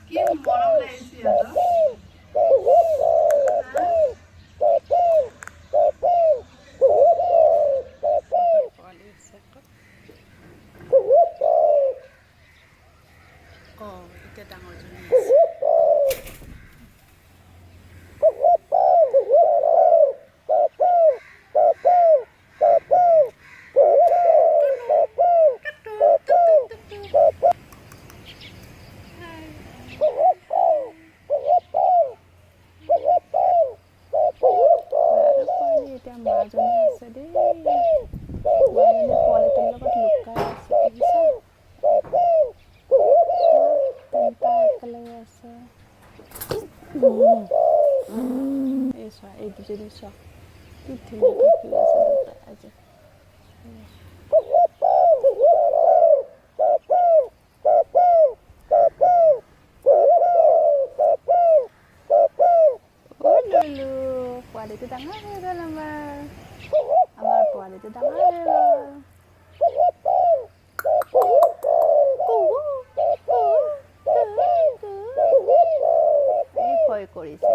কি মৰম লাগিছে সিহঁতৰ। এতিয়া ডাঙৰজনী আছে। এতিয়া মাজনী আছে দেই, মাজনী পোৱালিটোৰ লগত লুকাই আছে দেখিছা, তিনিটা একেলগে আছে। এই চোৱা, এই দুজনী চোৱা কি ধুনীয়াকৈ শুই আছে দুটাই আজি। পোৱালিটো ডাঙৰ হৈ গ'ল আমাৰ পোৱালিটো ডাঙৰ হৈ গ'ল। ভয় কৰিছে।